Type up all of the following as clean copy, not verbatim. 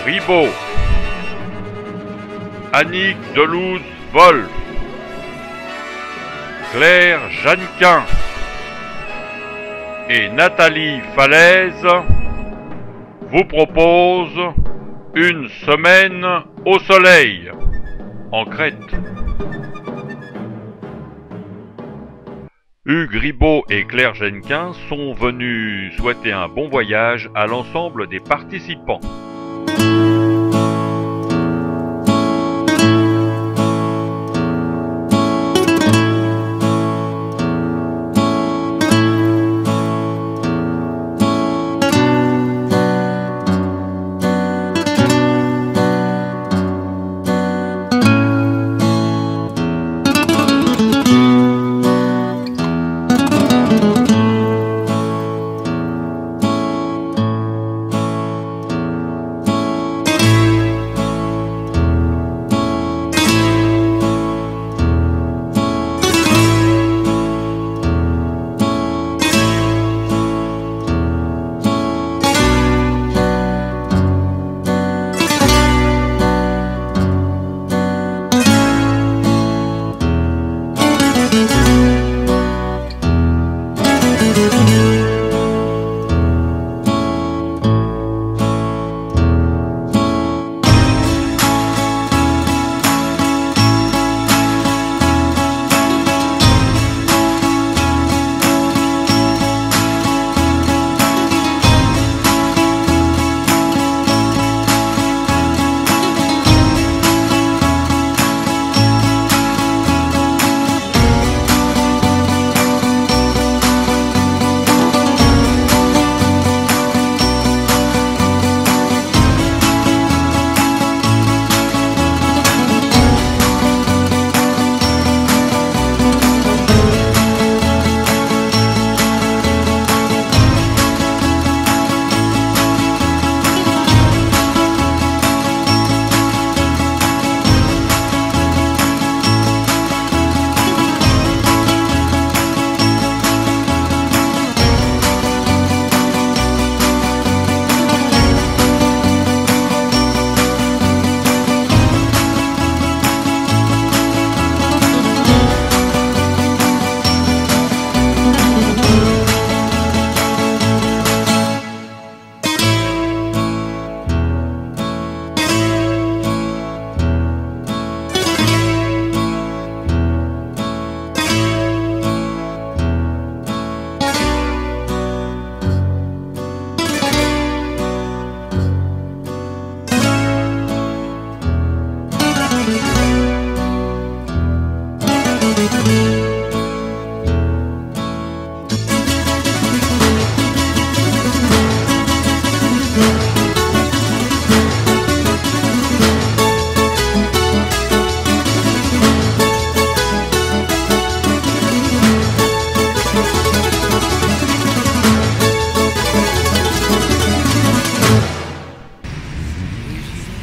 Ribot, Annick Delouze-Wolf, Claire Jeannequin et Nathalie Falaise vous proposent une semaine au soleil en Crète. Hugues Ribot et Claire Jeannequin sont venus souhaiter un bon voyage à l'ensemble des participants.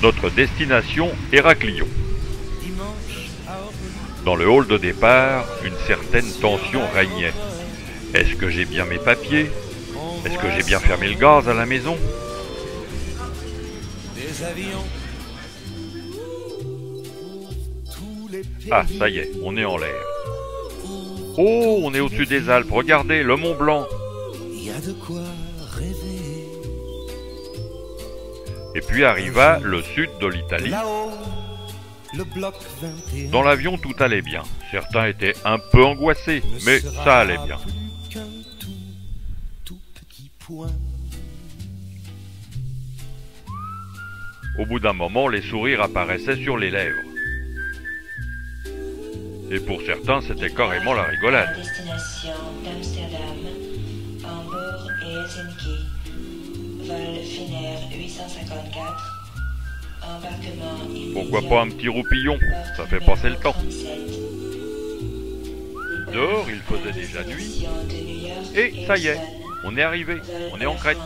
Notre destination Héraclion. Dans le hall de départ, une certaine tension régnait. Est-ce que j'ai bien mes papiers? Est-ce que j'ai bien fermé le gaz à la maison? Ah, ça y est, on est en l'air. Oh, on est au-dessus des Alpes, regardez, le Mont Blanc. Il y a de quoi rêver. Et puis arriva le sud de l'Italie. Là-haut, le bloc 21. Dans l'avion, tout allait bien. Certains étaient un peu angoissés, mais ça allait bien. Plus qu'un tout petit point. Au bout d'un moment, les sourires apparaissaient sur les lèvres. Et pour certains, c'était carrément la rigolade. À destination d'Amsterdam, Hambourg et Helsinki. Vol Finnair 854. Embarquement immédiat. Pourquoi pas un petit roupillon? Ça fait passer le temps. Dehors, il faisait déjà nuit. Et ça y est, on est arrivé. On est en Crète.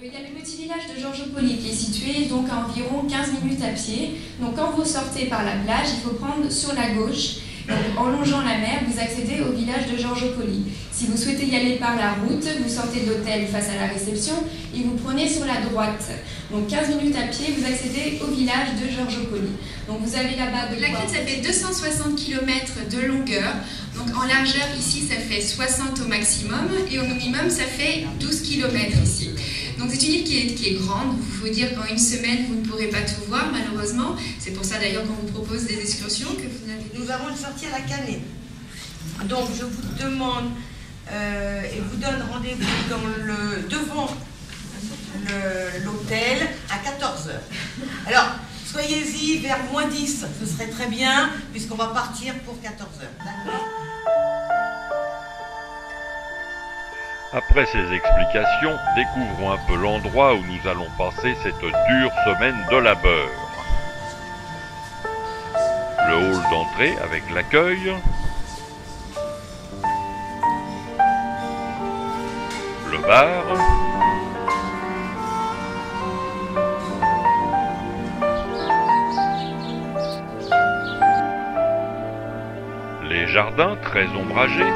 Il y a le petit village de Georgopoli qui est situé donc à environ 15 minutes à pied. Donc quand vous sortez par la plage, il faut prendre sur la gauche Donc, en longeant la mer, vous accédez au village de Giorgiopoli. Si vous souhaitez y aller par la route, vous sortez de l'hôtel face à la réception et vous prenez sur la droite. Donc 15 minutes à pied, vous accédez au village de Giorgiopoli. Donc vous avez là-bas de la crête, ça fait 260 km de longueur. Donc en largeur ici, ça fait 60 au maximum et au minimum, ça fait 12 km ici. Donc c'est une île qui est grande. Il faut dire qu'en une semaine, vous ne pourrez pas tout voir malheureusement. C'est pour ça d'ailleurs qu'on vous propose des excursions que vous n'avez. Nous avons une sortie à la Canée. Donc je vous demande et vous donne rendez-vous devant l'hôtel à 14 h. Alors, soyez-y vers moins 10, ce serait très bien, puisqu'on va partir pour 14 h. D'accord ? Après ces explications, découvrons un peu l'endroit où nous allons passer cette dure semaine de labeur. Le hall d'entrée avec l'accueil. Le bar. Les jardins très ombragés.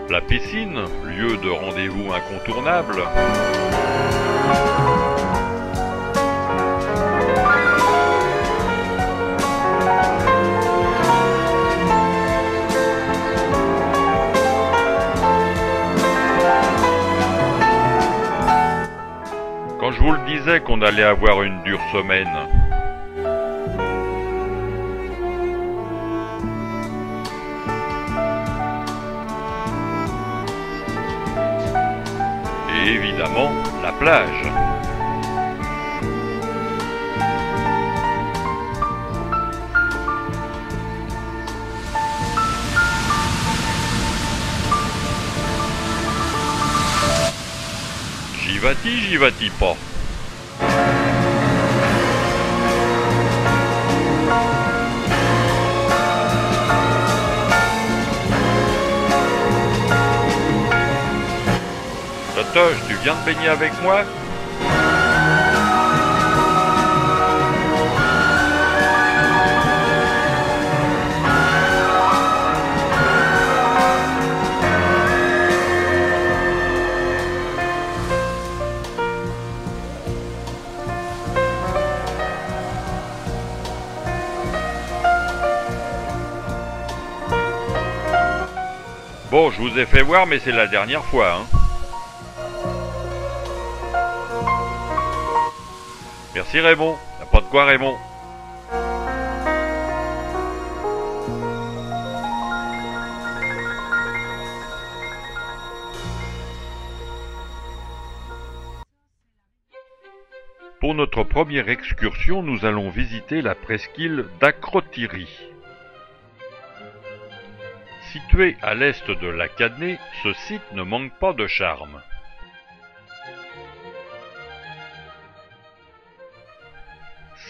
La piscine, lieu de rendez-vous incontournable. Quand je vous le disais qu'on allait avoir une dure semaine, et évidemment la plage. J'y vas-tu pas. Totoche, tu viens de baigner avec moi? Bon, je vous ai fait voir, mais c'est la dernière fois, hein. Merci Raymond. Y'a pas de quoi Raymond. Pour notre première excursion, nous allons visiter la presqu'île d'Akrotiri. Situé à l'est de la Canée, ce site ne manque pas de charme.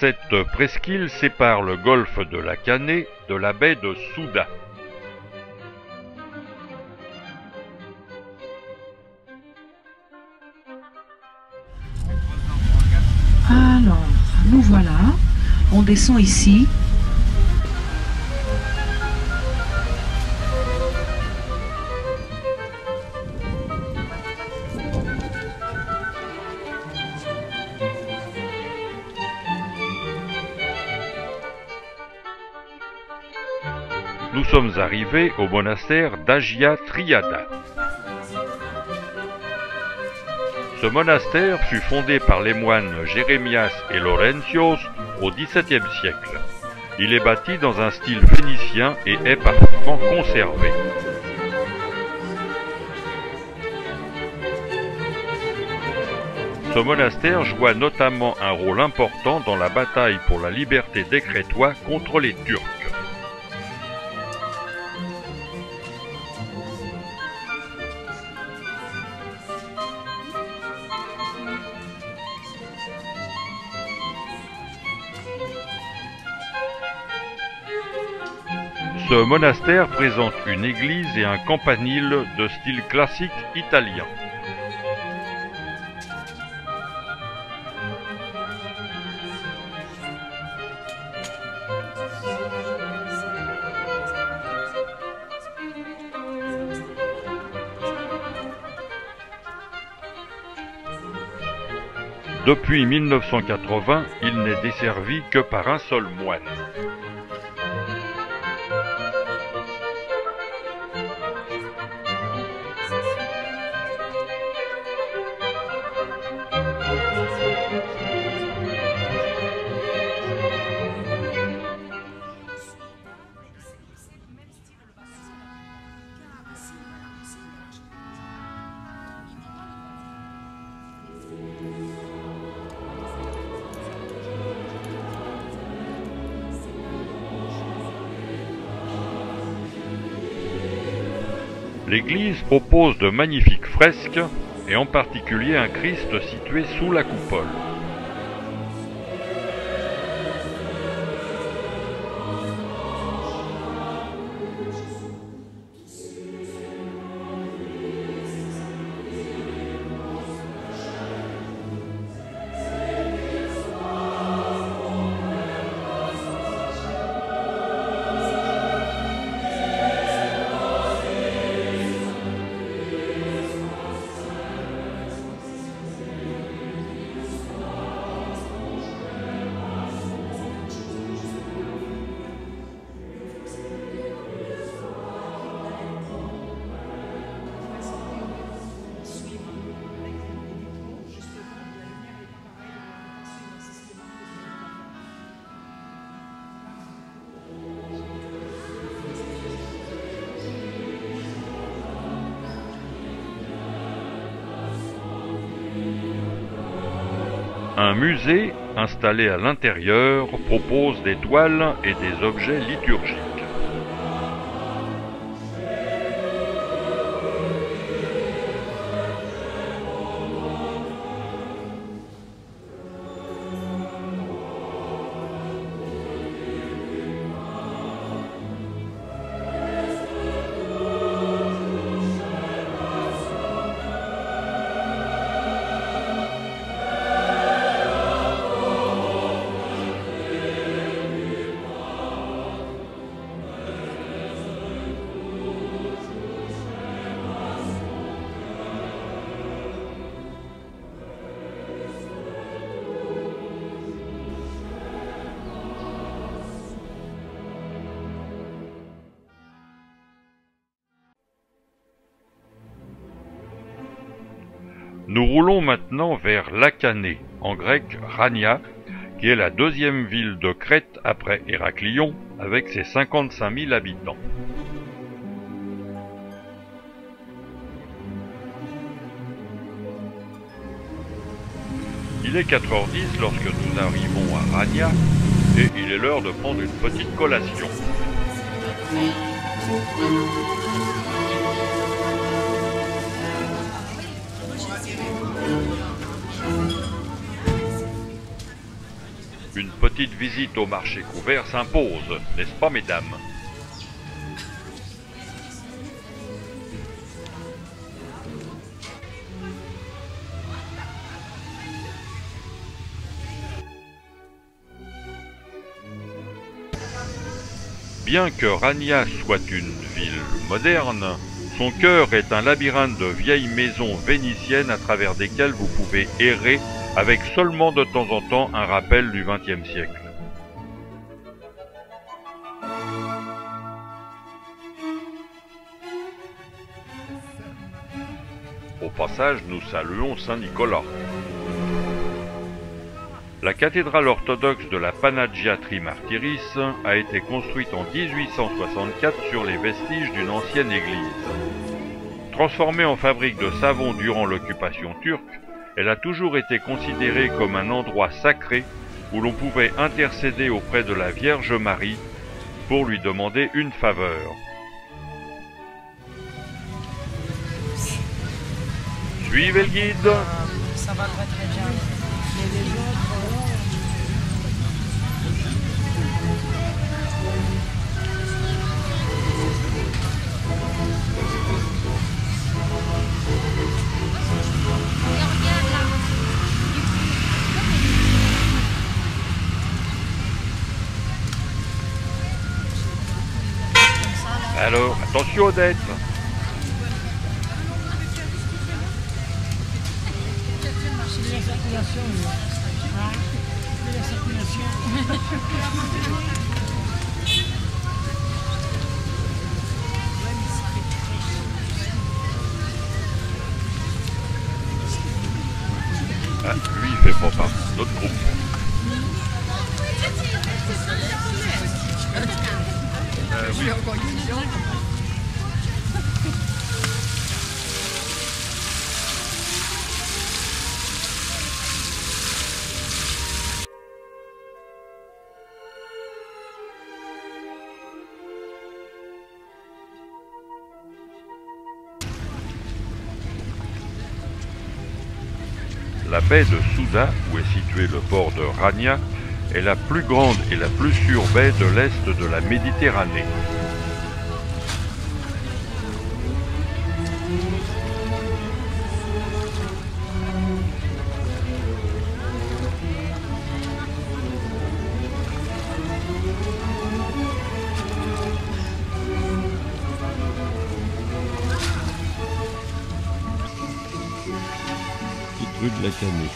Cette presqu'île sépare le golfe de la Canée de la baie de Souda. Alors, nous voilà, on descend ici. Nous sommes arrivés au monastère d'Agia Triada. Ce monastère fut fondé par les moines Jérémias et Laurentios au XVIIe siècle. Il est bâti dans un style phénicien et est parfaitement conservé. Ce monastère joua notamment un rôle important dans la bataille pour la liberté des Crétois contre les Turcs. Ce monastère présente une église et un campanile de style classique italien. Depuis 1980, il n'est desservi que par un seul moine. L'église propose de magnifiques fresques, et en particulier un Christ situé sous la coupole. Un musée, installé à l'intérieur, propose des toiles et des objets liturgiques. Nous roulons maintenant vers Lacanée, en grec Rania, qui est la deuxième ville de Crète après Héraclion, avec ses 55 000 habitants. Il est 4h10 lorsque nous arrivons à Rania, et il est l'heure de prendre une petite collation. Une petite visite au marché couvert s'impose, n'est-ce pas, mesdames? Bien que Rania soit une ville moderne, son cœur est un labyrinthe de vieilles maisons vénitiennes à travers desquelles vous pouvez errer avec seulement de temps en temps un rappel du XXe siècle. Au passage, nous saluons Saint-Nicolas. La cathédrale orthodoxe de la Panagia Trimartyris a été construite en 1864 sur les vestiges d'une ancienne église. Transformée en fabrique de savon durant l'occupation turque, elle a toujours été considérée comme un endroit sacré où l'on pouvait intercéder auprès de la Vierge Marie pour lui demander une faveur. Suivez le guide. Ça va très très bien. Alors, attention Odette. C'est la circulation. C'est la circulation. Ah, lui, il fait pas partie de notre groupe. Oui. La baie de Souda, où est situé le port de Rania, est la plus grande et la plus sûre baie de l'est de la Méditerranée. Rue de la Canée.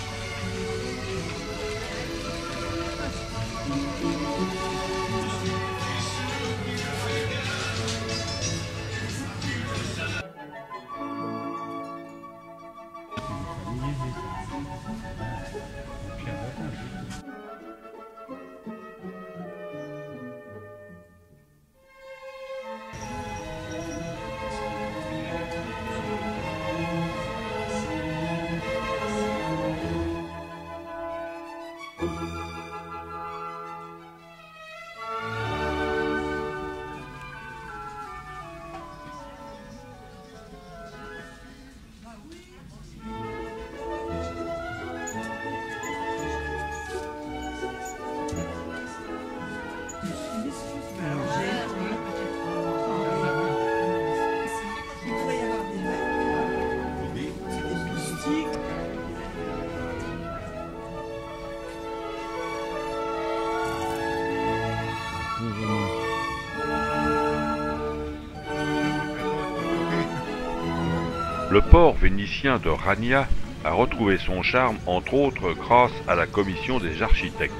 Le port vénitien de Rania a retrouvé son charme entre autres grâce à la commission des architectes.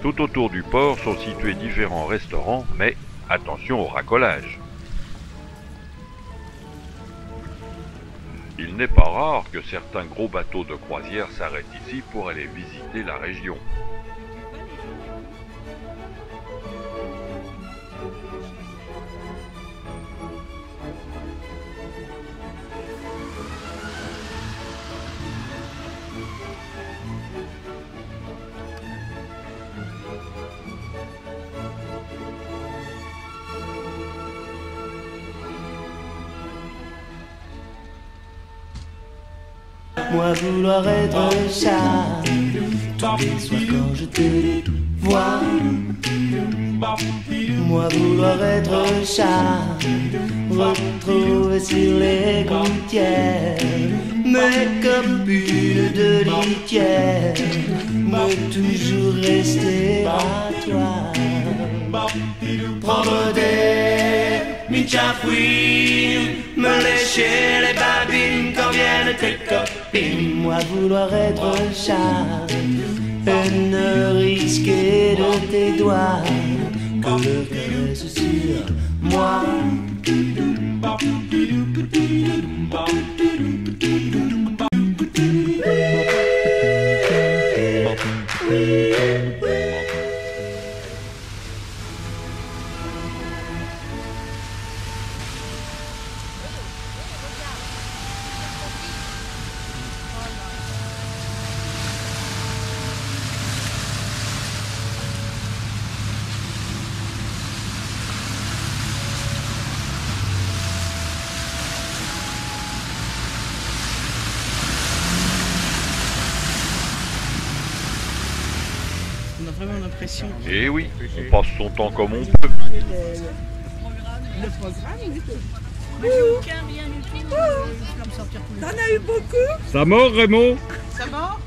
Tout autour du port sont situés différents restaurants, mais attention au racolage. Il n'est pas rare que certains gros bateaux de croisière s'arrêtent ici pour aller visiter la région. Moi vouloir être chat, tous les soirs quand je te vois. Moi vouloir être chat, retrouver sur les gouttières, mais comme une de litière, mais toujours rester à toi. Prendre des michafouines, me lécher les babines quand viennent tes copines. Moi vouloir être chat et ne risquer de tes doigts que le caresse sur moi. On a vraiment l'impression que Eh oui, on passe son temps comme on peut. le programme, oui. Moi, j'ai aucun rien du tout. Je peux me sortir tous les jours. T'en as eu beaucoup? Ça mord, Raymond? Ça mort?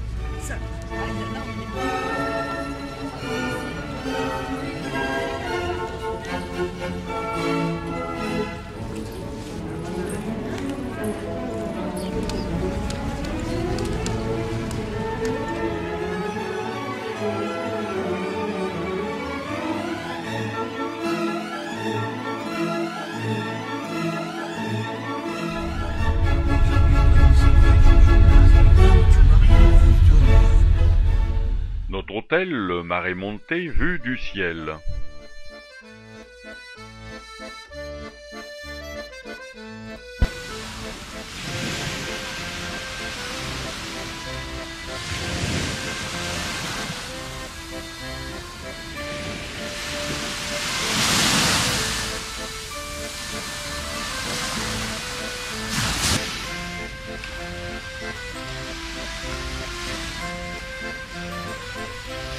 s'appelle le Mare Monte vu du ciel.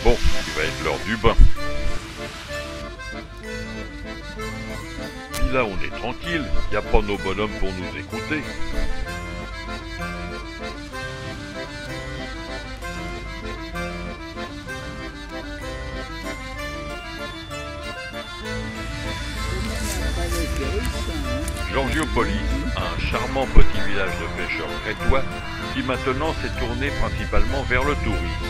Bon, il va être l'heure du bain. Puis là, on est tranquille, y a pas nos bonhommes pour nous écouter. Giorgiopoli, un charmant petit village de pêcheurs crétois qui maintenant s'est tourné principalement vers le tourisme.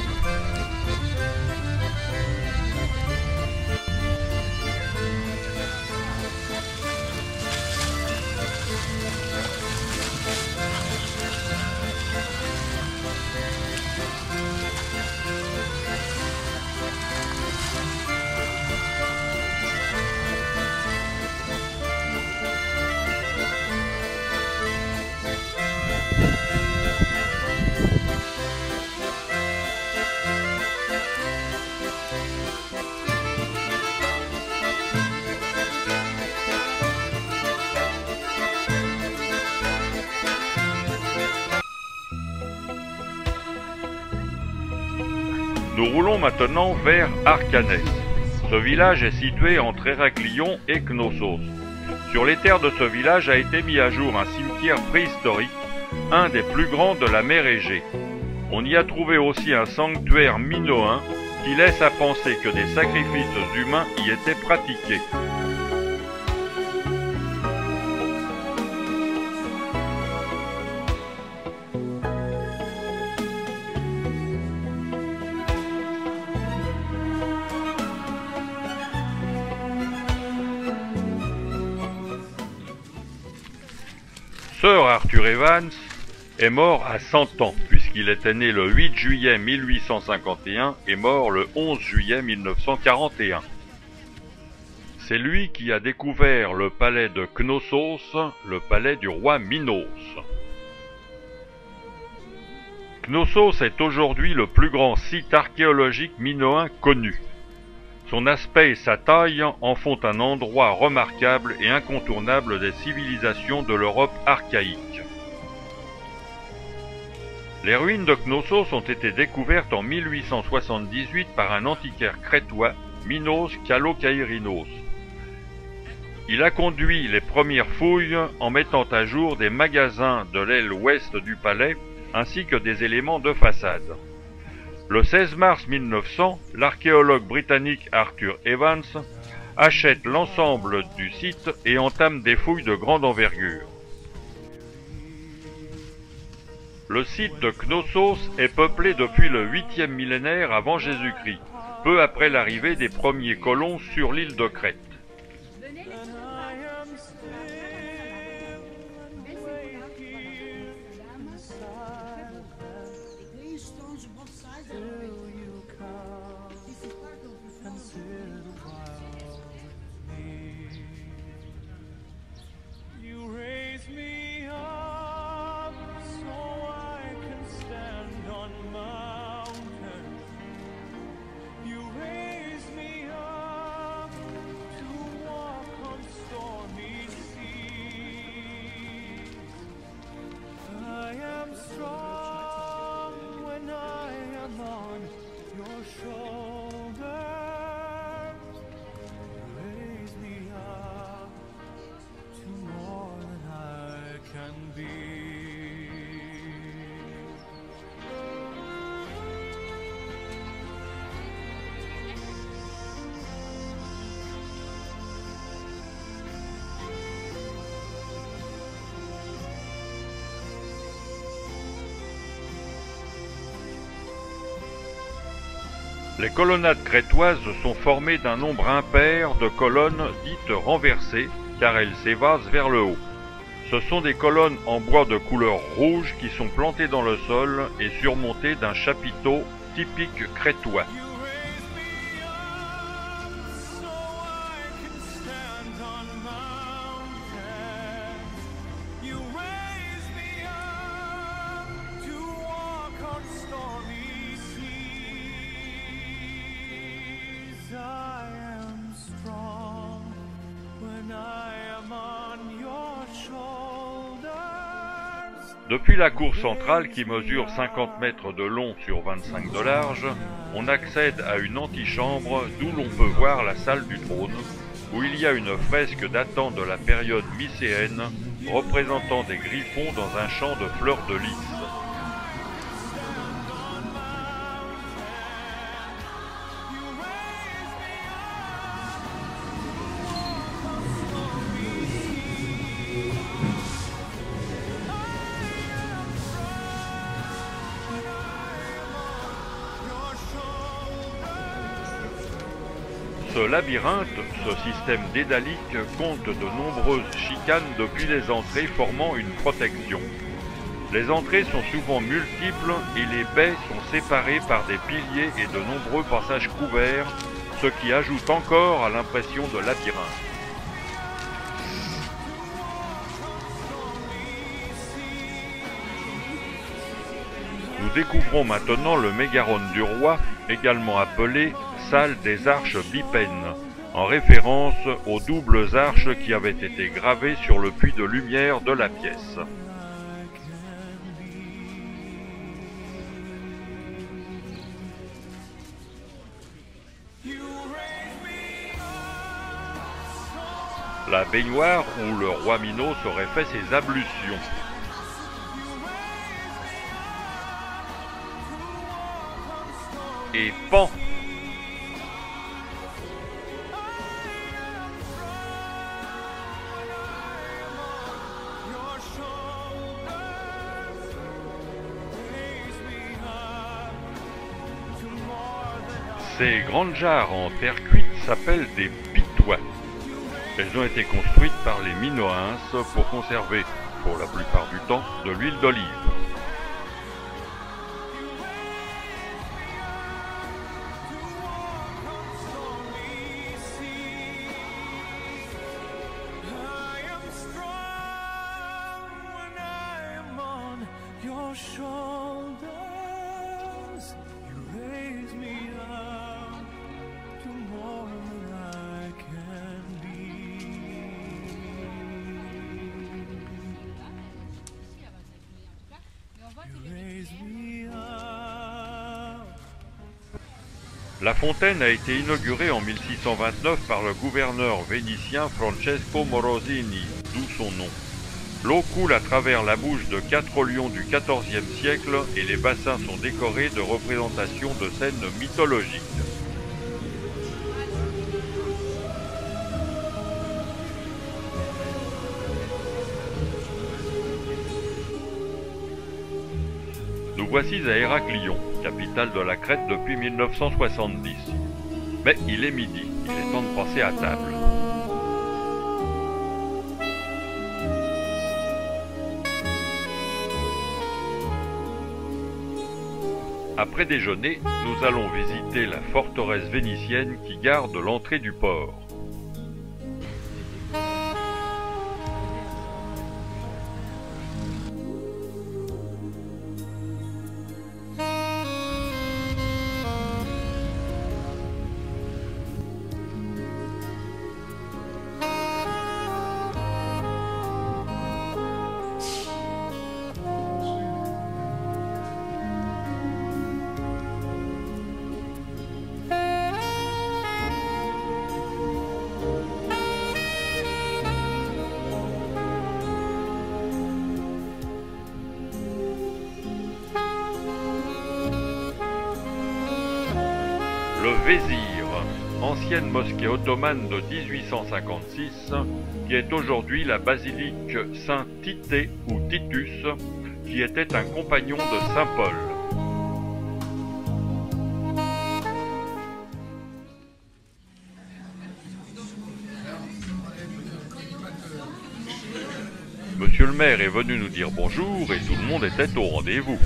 Nous roulons maintenant vers Arcanès. Ce village est situé entre Héraclion et Knossos. Sur les terres de ce village a été mis à jour un cimetière préhistorique, un des plus grands de la mer Égée. On y a trouvé aussi un sanctuaire minoen qui laisse à penser que des sacrifices humains y étaient pratiqués. Sir Arthur Evans est mort à 100 ans, puisqu'il était né le 8 juillet 1851 et mort le 11 juillet 1941. C'est lui qui a découvert le palais de Knossos, le palais du roi Minos. Knossos est aujourd'hui le plus grand site archéologique minoen connu. Son aspect et sa taille en font un endroit remarquable et incontournable des civilisations de l'Europe archaïque. Les ruines de Knossos ont été découvertes en 1878 par un antiquaire crétois, Minos Kallokairinos. Il a conduit les premières fouilles en mettant à jour des magasins de l'aile ouest du palais ainsi que des éléments de façade. Le 16 mars 1900, l'archéologue britannique Arthur Evans achète l'ensemble du site et entame des fouilles de grande envergure. Le site de Knossos est peuplé depuis le 8e millénaire avant Jésus-Christ, peu après l'arrivée des premiers colons sur l'île de Crète. Les colonnades crétoises sont formées d'un nombre impair de colonnes dites renversées, car elles s'évasent vers le haut. Ce sont des colonnes en bois de couleur rouge qui sont plantées dans le sol et surmontées d'un chapiteau typique crétois. Depuis la cour centrale qui mesure 50 mètres de long sur 25 de large, on accède à une antichambre d'où l'on peut voir la salle du trône, où il y a une fresque datant de la période mycéenne représentant des griffons dans un champ de fleurs de lys. Ce labyrinthe, ce système dédalique compte de nombreuses chicanes depuis les entrées formant une protection. Les entrées sont souvent multiples et les baies sont séparées par des piliers et de nombreux passages couverts, ce qui ajoute encore à l'impression de labyrinthe. Nous découvrons maintenant le mégaron du roi, également appelé salle des arches bipennes, en référence aux doubles arches qui avaient été gravées sur le puits de lumière de la pièce. La baignoire où le roi Minos aurait fait ses ablutions. Et pan! Ces grandes jarres en terre cuite s'appellent des pitois. Elles ont été construites par les Minoens pour conserver, pour la plupart du temps, de l'huile d'olive. La fontaine a été inaugurée en 1629 par le gouverneur vénitien Francesco Morosini, d'où son nom. L'eau coule à travers la bouche de 4 lions du XIVe siècle et les bassins sont décorés de représentations de scènes mythologiques. Nous voici à Héraclion, capitale de la Crète depuis 1970. Mais il est midi, il est temps de passer à table. Après déjeuner, nous allons visiter la forteresse vénitienne qui garde l'entrée du port. Le Vezir, ancienne mosquée ottomane de 1856, qui est aujourd'hui la basilique Saint-Tité ou Titus, qui était un compagnon de Saint Paul. Monsieur le maire est venu nous dire bonjour et tout le monde était au rendez-vous.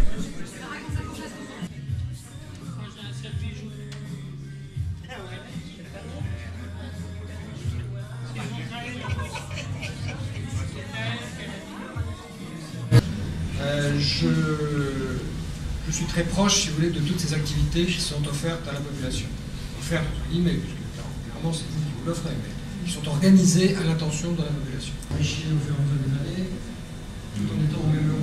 Je suis très proche, si vous voulez, de toutes ces activités qui sont offertes à la population. Offertes, entre guillemets, puisque évidemment c'est vous qui vous l'offrez, mais qui sont organisées à l'intention de la population. Enrichi au fur et à mesure des années, tout en étant au même euro.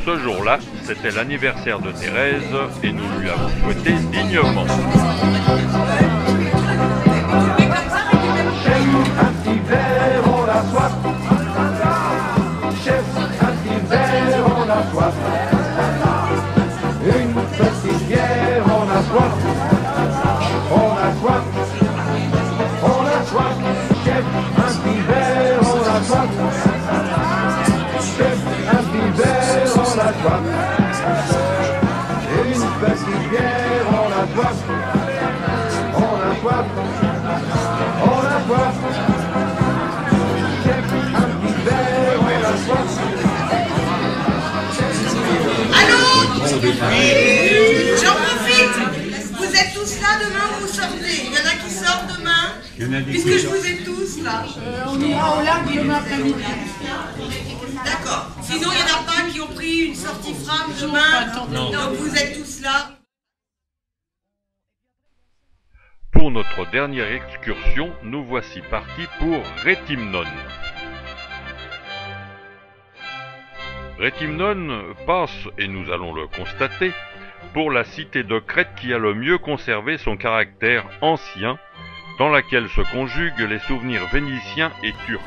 Ce jour-là, c'était l'anniversaire de Thérèse et nous lui avons souhaité dignement. Chef, un petit verre, on a soif. Chef, un petit verre, on a soif. Une petite bière, on a soif. On a soif. On a soif. Chef, un petit verre, on a soif. Chef, un petit verre, on a soif. Une petite bière, on a soif. On a soif. On a soif. Chef, un petit verre, on a soif. Allô? J'en profite. Vous êtes tous là demain ou vous sortez? Il y en a qui sortent demain? Puisque je vous ai tous là. On ira au lac demain après-midi. D'accord. Sinon, il n'y en a pas qui ont pris une sortie fram demain. Donc vous êtes tous là. Pour notre dernière excursion, nous voici partis pour Réthymnon. Réthymnon passe, et nous allons le constater, pour la cité de Crète qui a le mieux conservé son caractère ancien, dans laquelle se conjuguent les souvenirs vénitiens et turcs.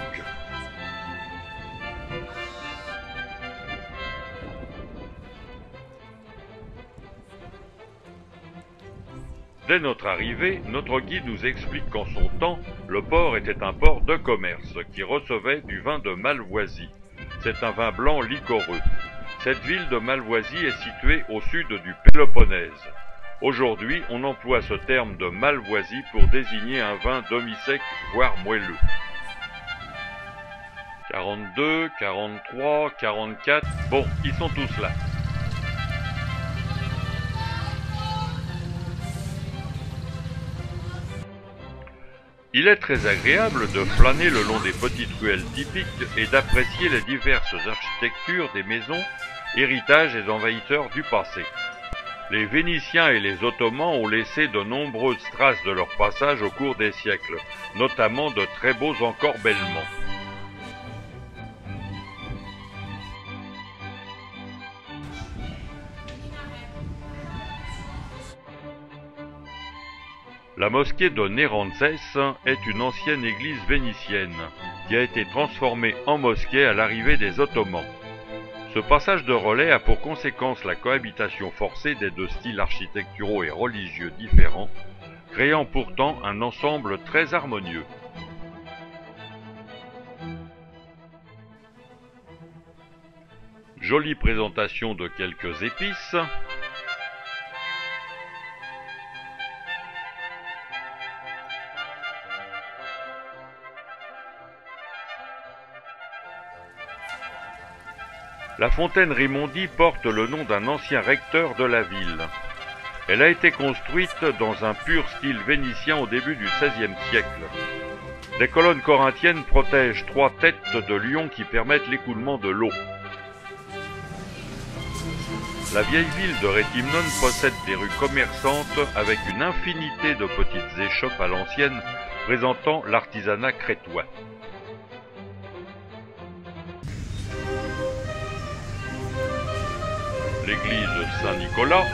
Dès notre arrivée, notre guide nous explique qu'en son temps, le port était un port de commerce qui recevait du vin de Malvoisie. C'est un vin blanc liquoreux. Cette ville de Malvoisie est située au sud du Péloponnèse. Aujourd'hui, on emploie ce terme de Malvoisie pour désigner un vin demi-sec, voire moelleux. 42, 43, 44, bon, ils sont tous là. Il est très agréable de flâner le long des petites ruelles typiques et d'apprécier les diverses architectures des maisons, héritages et envahisseurs du passé. Les Vénitiens et les Ottomans ont laissé de nombreuses traces de leur passage au cours des siècles, notamment de très beaux encorbellements. La mosquée de Nérantzes est une ancienne église vénitienne qui a été transformée en mosquée à l'arrivée des Ottomans. Ce passage de relais a pour conséquence la cohabitation forcée des deux styles architecturaux et religieux différents, créant pourtant un ensemble très harmonieux. Jolie présentation de quelques épices. La fontaine Rimondi porte le nom d'un ancien recteur de la ville. Elle a été construite dans un pur style vénitien au début du XVIe siècle. Des colonnes corinthiennes protègent 3 têtes de lion qui permettent l'écoulement de l'eau. La vieille ville de Réthymnon possède des rues commerçantes avec une infinité de petites échoppes à l'ancienne présentant l'artisanat crétois. L'église Saint-Nicolas,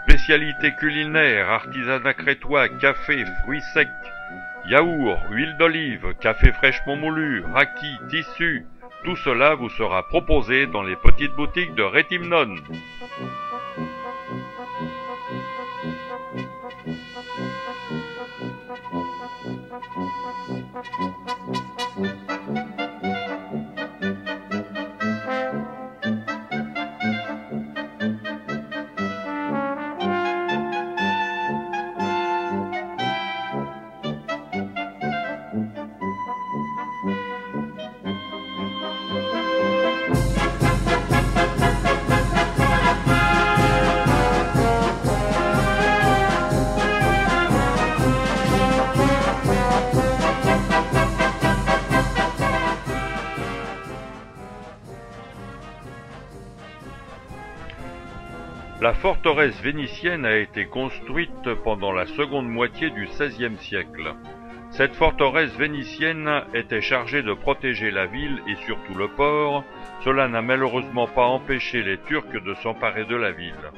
spécialité culinaire, artisanat crétois, café, fruits secs, yaourt, huile d'olive, café fraîchement moulu, raki, tissu, tout cela vous sera proposé dans les petites boutiques de Réthymnon. La forteresse vénitienne a été construite pendant la seconde moitié du XVIe siècle. Cette forteresse vénitienne était chargée de protéger la ville et surtout le port. Cela n'a malheureusement pas empêché les Turcs de s'emparer de la ville.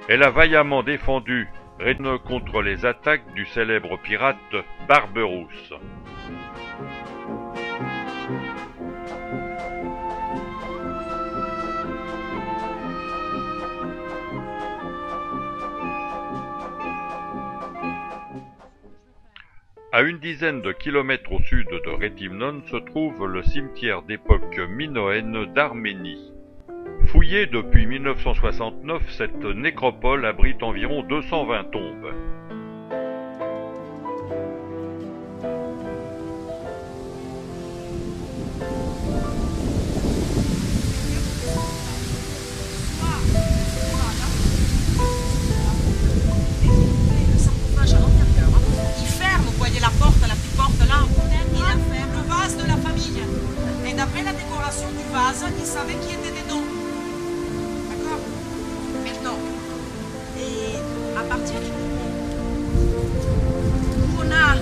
Elle a vaillamment défendu Rhénane contre les attaques du célèbre pirate Barberousse. À une dizaine de kilomètres au sud de Réthymnon se trouve le cimetière d'époque minoenne d'Arménie. Fouillée depuis 1969, cette nécropole abrite environ 220 tombes. D'après la décoration du vase, il savait qui était dedans. D'accord? Maintenant, et à partir du moment où on a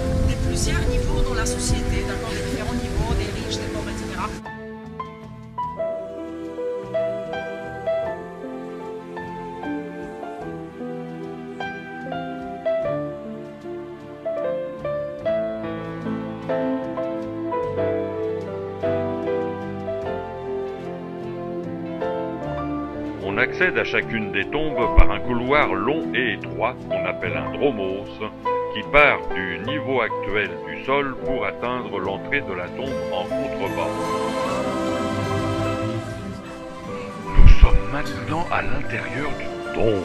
plusieurs niveaux dans la société, d'accord, des différents niveaux, des riches, des pauvres, etc. On accède à chacune des tombes par un couloir long et étroit qu'on appelle un dromos, qui part du niveau actuel du sol pour atteindre l'entrée de la tombe en contrebas. Nous sommes maintenant à l'intérieur d'une tombe.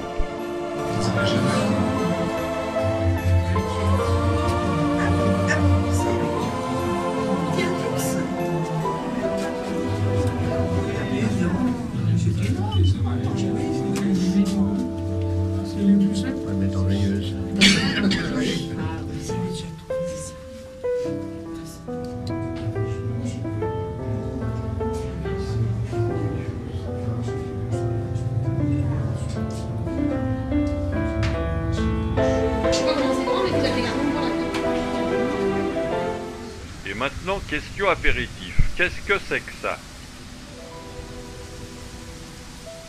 Et maintenant, question apéritif. Qu'est-ce que c'est que ça?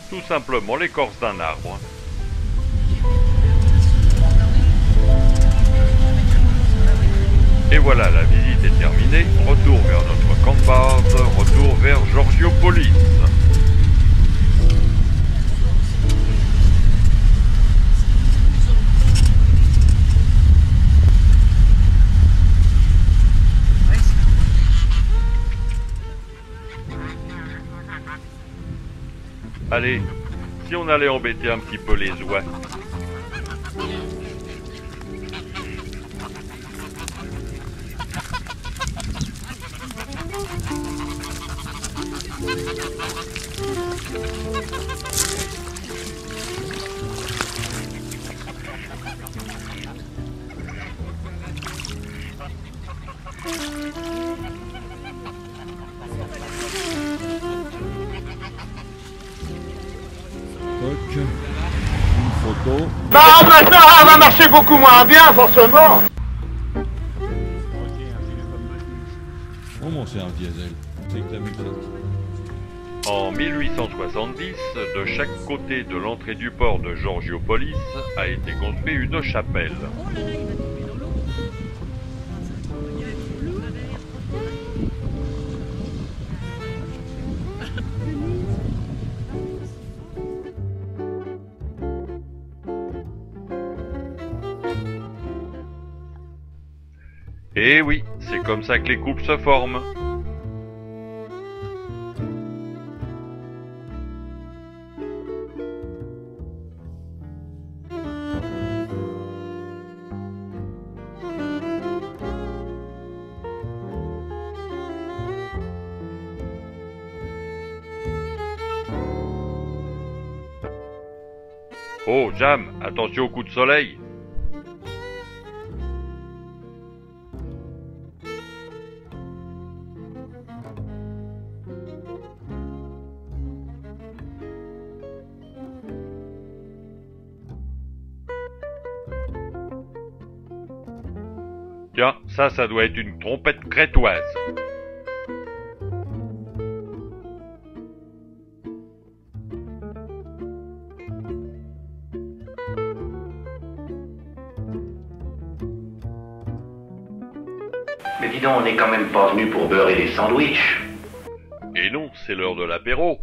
Tout simplement l'écorce d'un arbre. Et voilà, la visite est terminée. Retour vers notre camp de base, retour vers Georgiopolis. Allez, si on allait embêter un petit peu les oies. Une photo. Bah maintenant elle va marcher beaucoup moins bien forcément. Comment c'est un diesel? C'est que t'as vu ça? En 1870, de chaque côté de l'entrée du port de Georgiopolis a été construite une chapelle. Et oui, c'est comme ça que les couples se forment. Oh, Jam, attention au coup de soleil. Ça doit être une trompette crétoise. Mais dis donc, on n'est quand même pas venu pour beurrer des sandwichs. Et non, c'est l'heure de l'apéro.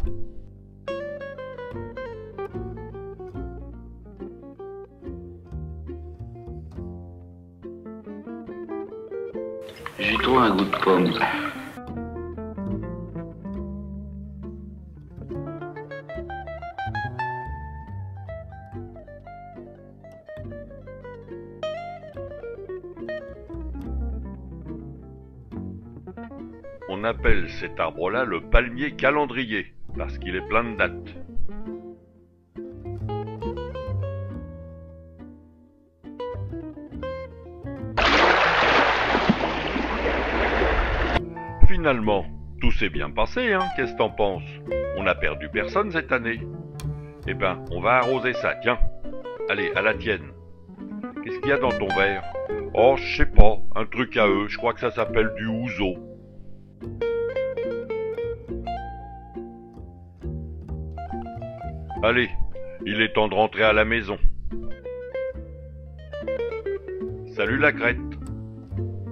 J'ai trop un goût de pomme. On appelle cet arbre-là le palmier calendrier, parce qu'il est plein de dates. Finalement, tout s'est bien passé, hein, qu'est-ce que t'en penses? On n'a perdu personne cette année. Eh ben, on va arroser ça, tiens. Allez, à la tienne. Qu'est-ce qu'il y a dans ton verre? Oh, je sais pas, un truc à eux, je crois que ça s'appelle du ouzo. Allez, il est temps de rentrer à la maison. Salut la crête.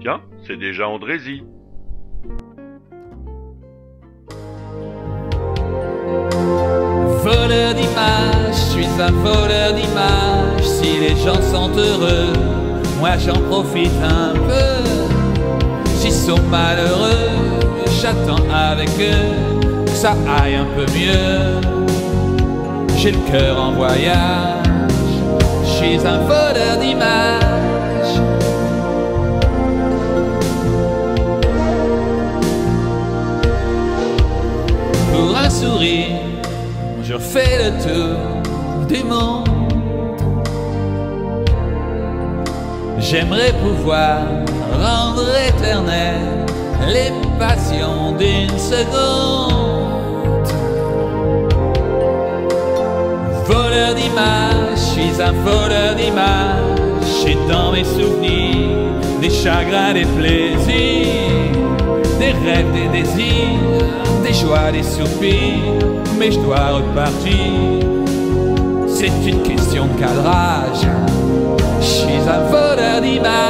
Tiens, c'est déjà Andrézy. Voleur d'images, je suis un voleur d'images. Si les gens sont heureux, moi j'en profite un peu. S'ils sont malheureux, j'attends avec eux que ça aille un peu mieux. J'ai le cœur en voyage, je suis un voleur d'images. Pour un sourire, je fais le tour du monde. J'aimerais pouvoir rendre éternelles les passions d'une seconde. Voleur d'images, je suis un voleur d'images. J'ai dans mes souvenirs des chagrins, des plaisirs, des rêves, des désirs, des joies, des soupirs. Mais je dois repartir, c'est une question de cadrage. Je suis un voleur d'images.